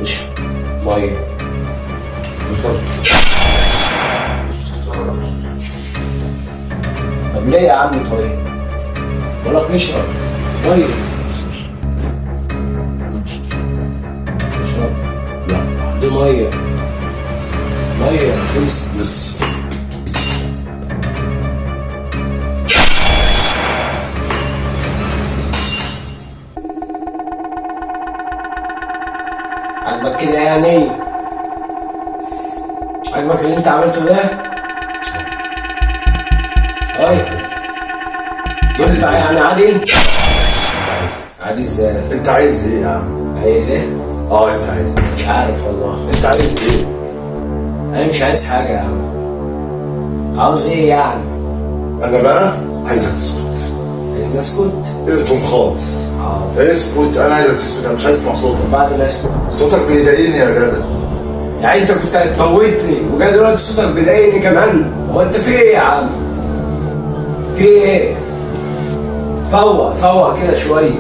اشرب ميه. طب ليه يا عم طيب؟ بقولك نشرب ميه. مش اشرب؟ لا دي ميه. ميه امسك. عجبك كده يعني؟ عجبك اللي انت عملته ده؟ طيب ينفع يعني عادي؟ عادي ازاي؟ انت عايز ايه يا عم؟ عايز ايه؟ انت عايز ايه؟ مش عارف والله. انت عايز ايه؟ انا مش عايز حاجة يا عم. عاوز ايه يعني؟ انا بقى عايزك تسكت. عايز نسكت؟ اقطم خالص. اسكت، انا عايزك تسكت، انا مش عايز اسمع صوتك. بعد ما اسكت صوتك بيضايقني يا جدع. يعني انت كنت هتموتني وجاي دلوقتي صوتك بيضايقني كمان؟ هو انت في ايه يا عم؟ في ايه؟ فوق فوق كده شوية.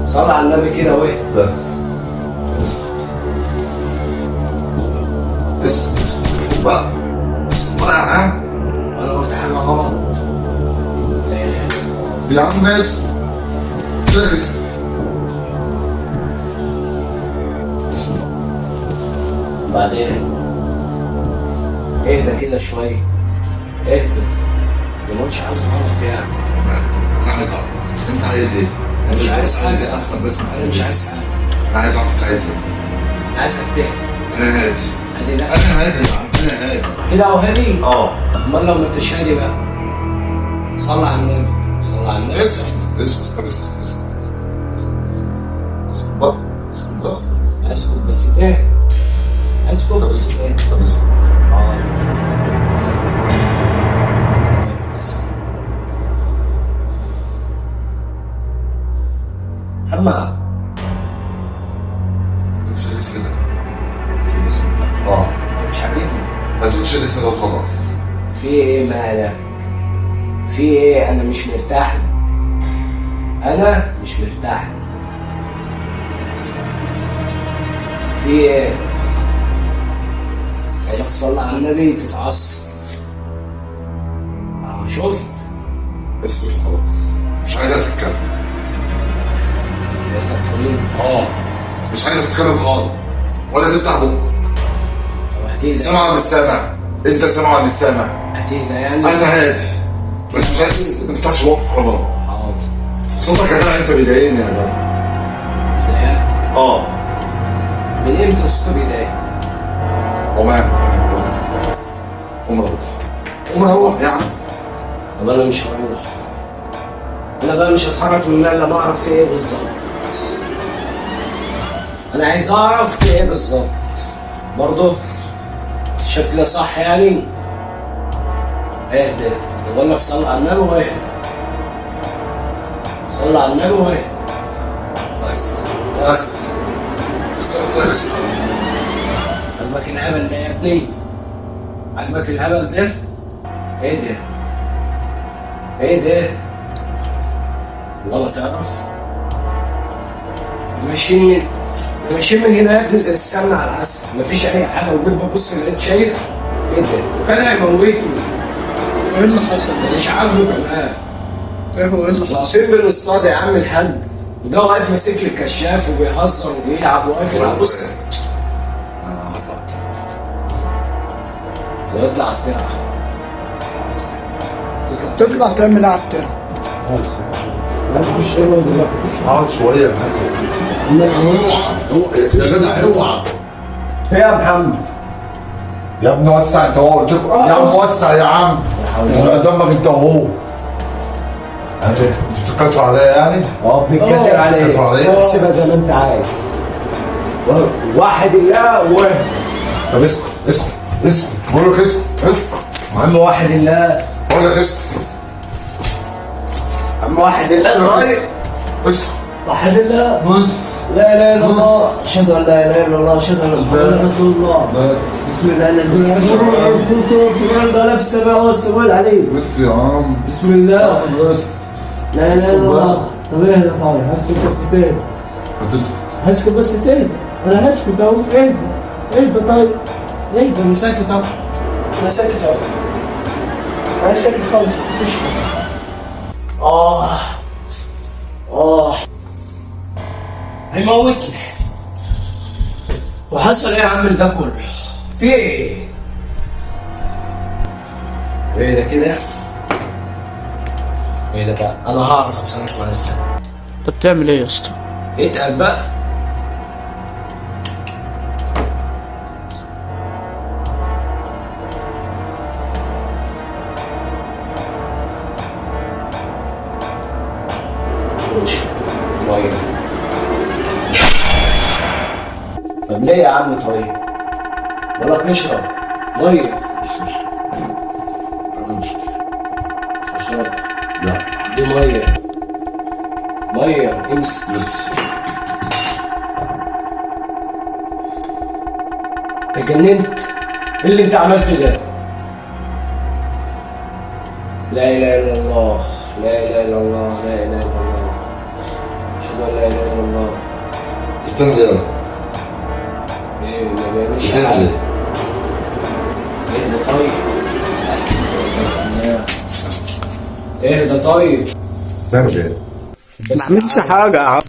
صلي على النبي كده واهدى. بس اسكت اسكت اسكت بقى. اسكت بقى يا عم. انا قلت حاجة غلط؟ لا اله الا الله. يا عم اسكت. اسكت. بعدين اهدى كده شوية. اهدى. ما قلتش حاجة غلط يعني. انا عايز اعرف بس انت عايز ايه؟ مش انت عايز عايز حاجة. ايه؟ افهم بس انت عايز مش ايه؟ عايز حاجة. انا عايز اعرف انت عايز ايه؟ عايزك تهدى. انا هادي. عادي لا انا هادي يا عم، انا هادي. كده اهو هادي. اه امال لو ما انتش هادي بقى؟ صلي على النبي. صلي على النبي. اسكت اسكت. طب اسكت اسكت اسكت بقى. اسكت بقى. اسكت بس تهدى. اسكت طب بس اسكت. تهدى. طب اسكت. محمد مش الاسم ده. مش الاسم ده. اه مش عاجبني. ما تقولش الاسم ده وخلاص. في ايه مالك؟ في ايه؟ انا مش مرتاح لك. انا مش مرتاح لك. في ايه؟ عايزك تصلي على النبي تتعصب. شفت؟ اسكت وخلاص. مش عايزك تتكلم. بس هتكلمني. مش عايزك تتكلم خالص ولا تفتح بقك. طب هتهدى. سامع ولا مش سامع؟ انت سامع ولا مش سامع؟ هتهدى يعني؟ انا هادي بس مش عايز ما تفتحش بقك خلاص. حاضر. صوتك يا جدع انت بيضايقني يا جدع. بيضايقك؟ من امتى صوتك بيضايقك؟ قوم روح يا عم. طب انا مش هروح. انا بقى مش هتحرك من هنا الا ما اعرف في ايه بالظبط. انا عايز اعرف في ايه بالظبط. برضه شايف كده صح يعني؟ اهدى. بقول لك صلي على النبي واهدى. صلي على النبي واهدى. بس استغفر اسمك. عجبك الهبل ده يا ابني؟ عجبك الهبل ده؟ ايه ده؟ ايه ده؟ والله تعرف؟ ماشيين من هنا يا ابني زي السمنة على العسل، مفيش أي حاجة وجيت ببص لقيت شايف ايه ده؟ وكان هيموتني. ايه اللي حصل ده؟ مش عاجبه كمان. ايه هو ايه اللي حصل؟ واقفين بين الصاد يا عم الحاج، وده واقف ماسك لي الكشاف وبيهزر وبيلعب وواقف يلعب. بص ويطلع الترعة. تطلع تعمل ايه على الترعه؟ اقعد شويه يا جدع اوعى. ايه يا محمد؟ يا ابني وسع انت هو يا عم وسع يا عم. دمك انت وهو. انتوا بتتكتروا عليا يعني؟ بنتكتر بنتكتر عليك. عليك. احسبها زي ما انت عايز. واحد الله واحد. طب اسكت اسكت اسكت. بقول لك اسكت اسكت. عم واحد الله. بقول لك اسكت. عم واحد الله. طيب اسكت. واحد الله. بس لا اله الا الله. اشهد ان لا اله الا الله. اشهد ان محمدا رسول الله. بس بسم الله الذي لا في السماء والسماء العليم. بس يا عم. بسم الله. بس لا اله الا الله. طب اهدى طيب، هسكت بس تهدى. هتسكت. هسكت بس تهدى. انا هسكت اهو، اهدى. اهدى طيب. اهدى، انا ساكت اهو. انا ساكت اهو. انا ساكت خالص، مفيش هيموتني. وحصل ايه يا عم ده كله؟ في ايه؟ ايه ده كده؟ ايه ده بقى؟ انا هعرف اتصرف مع السنة. انت بتعمل ايه يا اسطى؟ اتقل بقى. ميه. طب ليه يا عم طيب؟ بقولك نشرب ميه. مش هشرب. لا. دي ميه. ميه امسك. بس. اتجننت؟ ايه اللي انت عملته ده؟ لا اله الا الله، لا اله الا الله، لا اله الا الله، اشهد ان لا اله الا الله. بتنزل. ايه ما بيعملش بتنزل. حاجه. اهدى طيب. اهدى طيب. بتعمل ايه؟ بس ما عملش حاجه يا عم.